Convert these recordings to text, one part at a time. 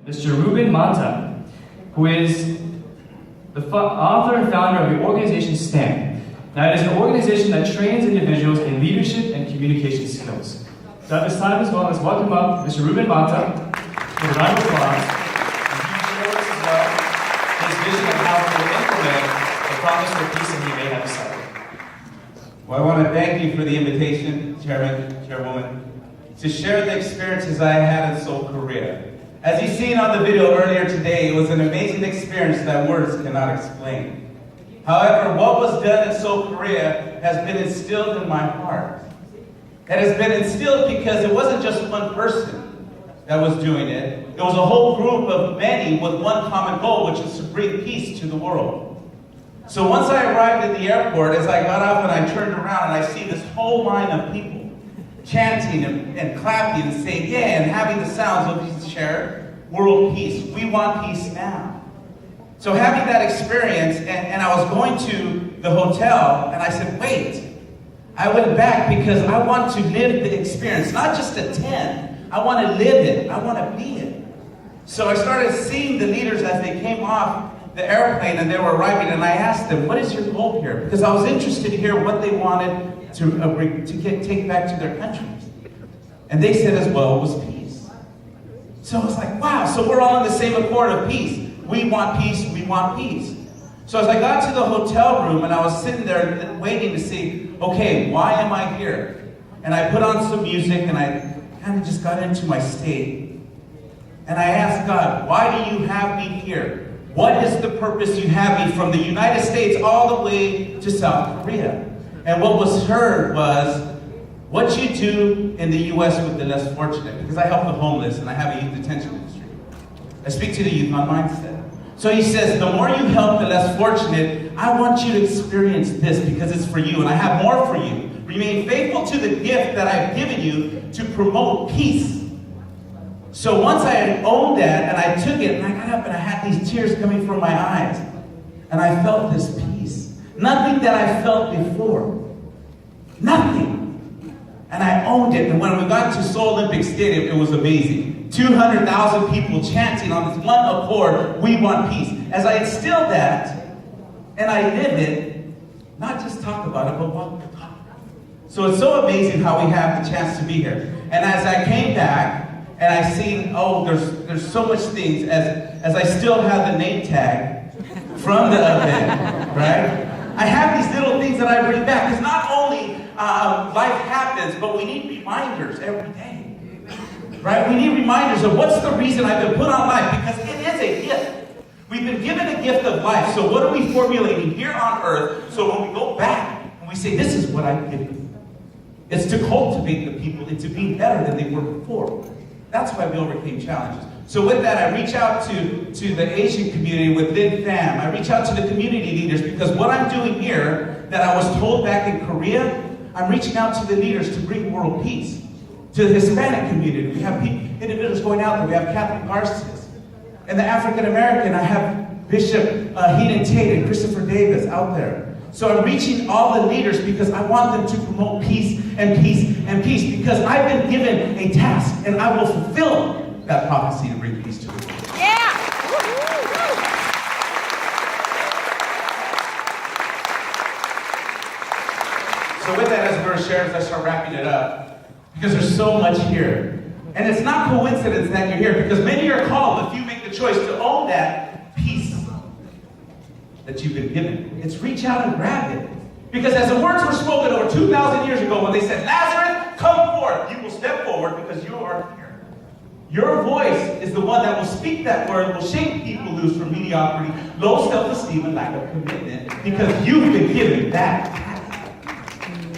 Mr. Ruben, who is the author and founder of the organization STAND. Now, it is an organization that trains individuals in leadership and communication skills. So at this time as well, let's welcome up Mr. Ruben Mata for a round of applause. And he shares as well his vision of how to implement the promise for peace that he may have decided. Well, I want to thank you for the invitation, Chairman, Chairwoman, to share the experiences I had in Seoul, Korea. As you've seen on the video earlier today, it was an amazing experience that words cannot explain. However, what was done in Seoul, Korea has been instilled in my heart. It has been instilled because it wasn't just one person that was doing it. It was a whole group of many with one common goal, which is to bring peace to the world. So once I arrived at the airport, as I got off and I turned around and I see this whole line of people chanting and clapping and saying, yeah, and having the sounds of these share world peace. We want peace now. So having that experience, and I was going to the hotel, and I said, wait. I went back because I want to live the experience, not just attend. I want to live it. I want to be it. So I started seeing the leaders as they came off the airplane and they were arriving, and I asked them, what is your goal here? Because I was interested to hear what they wanted to take back to their countries. And they said as well, it was peace. So I was like, wow, so we're all in the same accord of peace. We want peace, we want peace. So as I got to the hotel room and I was sitting there waiting to see, okay, why am I here? And I put on some music and I kind of just got into my state. And I asked God, why do you have me here? What is the purpose you have me from the United States all the way to South Korea? And what was heard was, what you do in the U.S. with the less fortunate, because I help the homeless and I have a youth detention ministry. I speak to the youth on mindset. So he says, the more you help the less fortunate, I want you to experience this because it's for you and I have more for you. Remain faithful to the gift that I've given you to promote peace. So once I had owned that and I took it and I got up and I had these tears coming from my eyes and I felt this peace. Nothing that I felt before. Nothing. And I owned it. And when we got to Seoul Olympic Stadium, it was amazing. 200,000 people chanting on this one accord, we want peace. As I instilled that and I live it, not just talk about it, but walk the talk. So it's so amazing how we have the chance to be here. And as I came back and I seen, oh, there's so much things, as I still have the name tag from the event, right? I have these little things that I bring back, because not only life happens, but we need reminders every day, right? We need reminders of what's the reason I've been put on life, because it is a gift. We've been given a gift of life, so what are we formulating here on earth, so when we go back and we say, this is what I've given you. It's to cultivate the people into being better than they were before. That's why we overcame challenges. So with that, I reach out to the Asian community within FAM. I reach out to the community leaders because what I'm doing here that I was told back in Korea, I'm reaching out to the leaders to bring world peace. To the Hispanic community, we have individuals going out there. We have Catholic Garcias. And the African American, I have Bishop Heenan Tate and Christopher Davis out there. So I'm reaching all the leaders because I want them to promote peace and peace and peace, because I've been given a task and I will fulfill that prophecy to bring peace to the world. Yeah! So with that, as we're sharing, let's start wrapping it up, because there's so much here. And it's not coincidence that you're here, because many are called if you make the choice to own that peace that you've been given. It's reach out and grab it. Because as the words were spoken over 2,000 years ago when they said, Lazarus, come forth, you will step forward because you are here. Your voice is the one that will speak that word, will shake people loose from mediocrity, low self-esteem, and lack of commitment, because you've been given that task.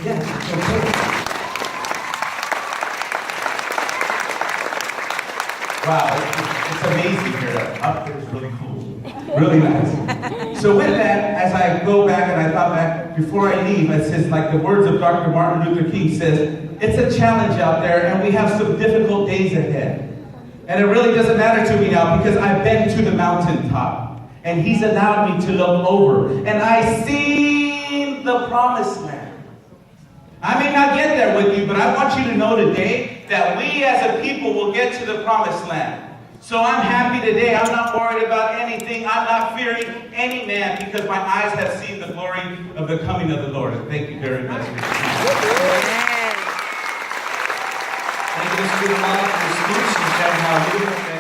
Yes, okay. Wow, it's amazing here. Up there is really cool. Really nice. So with that, as I go back and I thought back, before I leave, it says, like the words of Dr. Martin Luther King says, it's a challenge out there and we have some difficult days ahead. And it really doesn't matter to me now because I've been to the mountaintop and he's allowed me to look over and I see the promised land. I may not get there with you, but I want you to know today that we as a people will get to the promised land. So I'm happy today. I'm not worried about anything. I'm not fearing any man because my eyes have seen the glory of the coming of the Lord. And thank you very much. Thank you, Mr. Ruben, for your speech and sharing how you